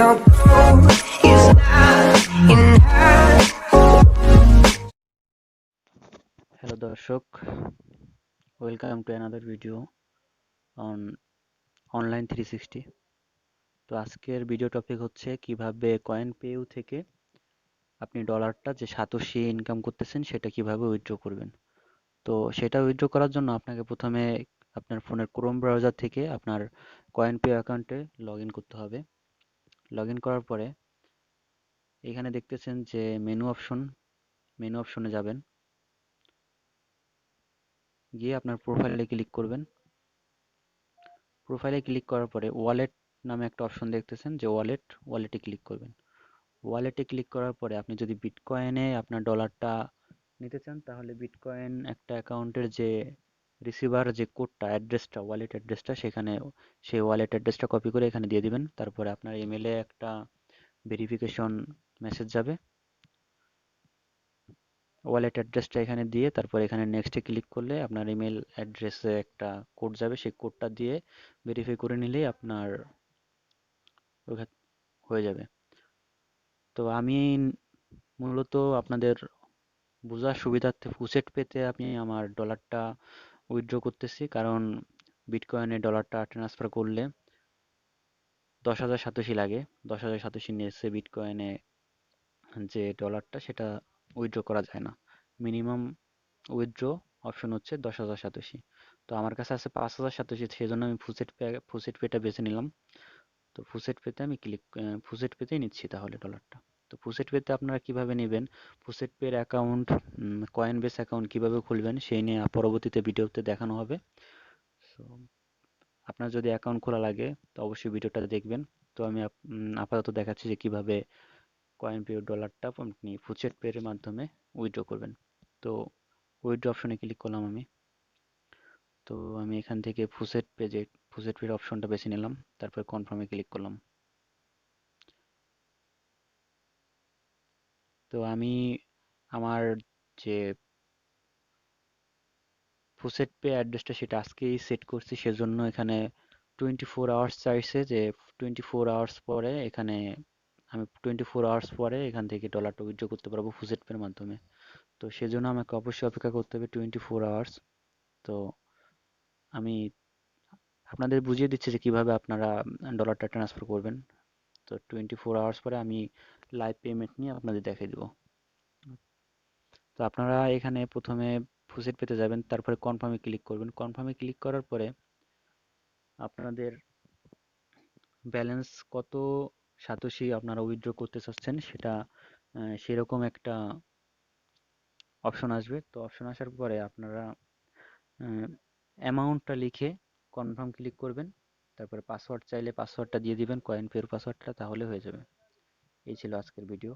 no gold is not enough. Hello দর্শক, welcome to another video on online 360। তো আজকের video topic হচ্ছে কিভাবে কয়েন পেউ থেকে আপনি ডলারটা যে সাতোশি ইনকাম করতেছেন সেটা কিভাবে উইথড্র করবেন। তো সেটা উইথড্র করার জন্য আপনাকে প্রথমে আপনার ফোনের ক্রোম ব্রাউজার থেকে আপনার কয়েন পেউ অ্যাকাউন্টে লগ ইন করতে হবে। লগ ইন করার পরে এখানে দেখতেছেন যে মেনু অপশনে যাবেন, গিয়ে আপনার প্রোফাইলে ক্লিক করবেন। প্রোফাইলে ক্লিক করার পরে ওয়ালেট নামে একটা অপশন দেখতেছেন যে ওয়ালেটে ক্লিক করবেন। ওয়ালেটে ক্লিক করার পরে আপনি যদি বিটকয়েনে আপনার ডলারটা নিতে চান তাহলে বিটকয়েন একটা অ্যাকাউন্টের যে রিসিভার যে কোডটা অ্যাড্রেসটা ওয়ালেট অ্যাড্রেসটা সেখানে সেই ওয়ালেট অ্যাড্রেসটা কপি করে এখানে দিয়ে দিবেন। তারপরে আপনার ইমেলে একটা ভেরিফিকেশন মেসেজ যাবে। ওয়ালেট অ্যাড্রেসটা এখানে দিয়ে তারপর এখানে নেক্সটে ক্লিক করলে আপনার ইমেল অ্যাড্রেসে একটা কোড যাবে, সেই কোডটা দিয়ে ভেরিফাই করে নিলেই আপনার হয়ে যাবে। তো আমি মূলত আপনাদের বোঝার সুবিধার্থে ফুসেট পেতে আমি আমার ডলারটা উইথড্র করতেছি, কারণ বিটকয়েনে ডলারটা ট্রান্সফার করলে 10,000 সাতোশি লাগে। 10,000 সাতোশি নিচে বিটকয়েনে যে ডলারটা সেটা উইথড্র করা যায় না। মিনিমাম উইথড্র অপশন হচ্ছে 10,000 সাতোশি। তো আমার কাছে আছে 5,000 সাতোশি, সেই জন্য আমি ফুসেট পেটা বেছে নিলাম। তো ফুসেট পেতে আমি ফুসেট পেতেই নিচ্ছি তাহলে ডলারটা। তো ফুসেট পেতে আপনারা কিভাবে নেবেন, ফুসেট পের অ্যাকাউন্ট, কয়েন বেস অ্যাকাউন্ট কিভাবে খুলবেন সেই নিয়ে পরবর্তীতে ভিডিওতে দেখানো হবে। সো আপনার যদি অ্যাকাউন্ট খোলা লাগে তো অবশ্যই ভিডিওটা দেখবেন। তো আমি আপাতত দেখাচ্ছি যে কিভাবে কয়েন পে ডলারটা আপনি ফুসেট পের মাধ্যমে উইথড্র করবেন। তো উইথড্র অপশনে ক্লিক করলাম আমি। তো আমি এখান থেকে ফুসেট পের অপশনটা বেছে নিলাম, তারপর কনফার্মে ক্লিক করলাম। তো আমি আমার যে ফুসেট পে অ্যাড্রেসটা সেটা আজকেই সেট করছি, সেজন্য এখানে 24 আওয়ার্স চাইছে, যে 24 আওয়ার্স পরে এখানে আমি 24 আওয়ার্স পরে এখান থেকে ডলারটা উইথড্র করতে পারবো ফুসেট পের মাধ্যমে। তো সেজন্য আমাকে অবশ্যই অপেক্ষা করতে হবে 24 আওয়ার্স। তো আমি আপনাদের বুঝিয়ে দিচ্ছি যে কিভাবে আপনারা ডলারটা ট্রান্সফার করবেন। তো 24 আওয়ার্স পরে আমি লাইভ পেমেন্ট নিয়ে আপনাদের দেখিয়ে দেবো। তো আপনারা এখানে প্রথমে ফুসেট পেতে যাবেন, তারপরে কনফার্মে ক্লিক করবেন। কনফার্মে ক্লিক করার পরে আপনাদের ব্যালেন্স কত সাতোশি আপনারা উইথড্র করতে চাচ্ছেন সেটা সেরকম একটা অপশন আসবে। তো অপশন আসার পরে আপনারা অ্যামাউন্টটা লিখে কনফার্ম ক্লিক করবেন। তারপরে পাসওয়ার্ড চাইলে পাসওয়ার্ডটা দিয়ে দিবেন, কয়েন পের পাসওয়ার্ডটা, তাহলে হয়ে যাবে। এই ছিল আজকের ভিডিও।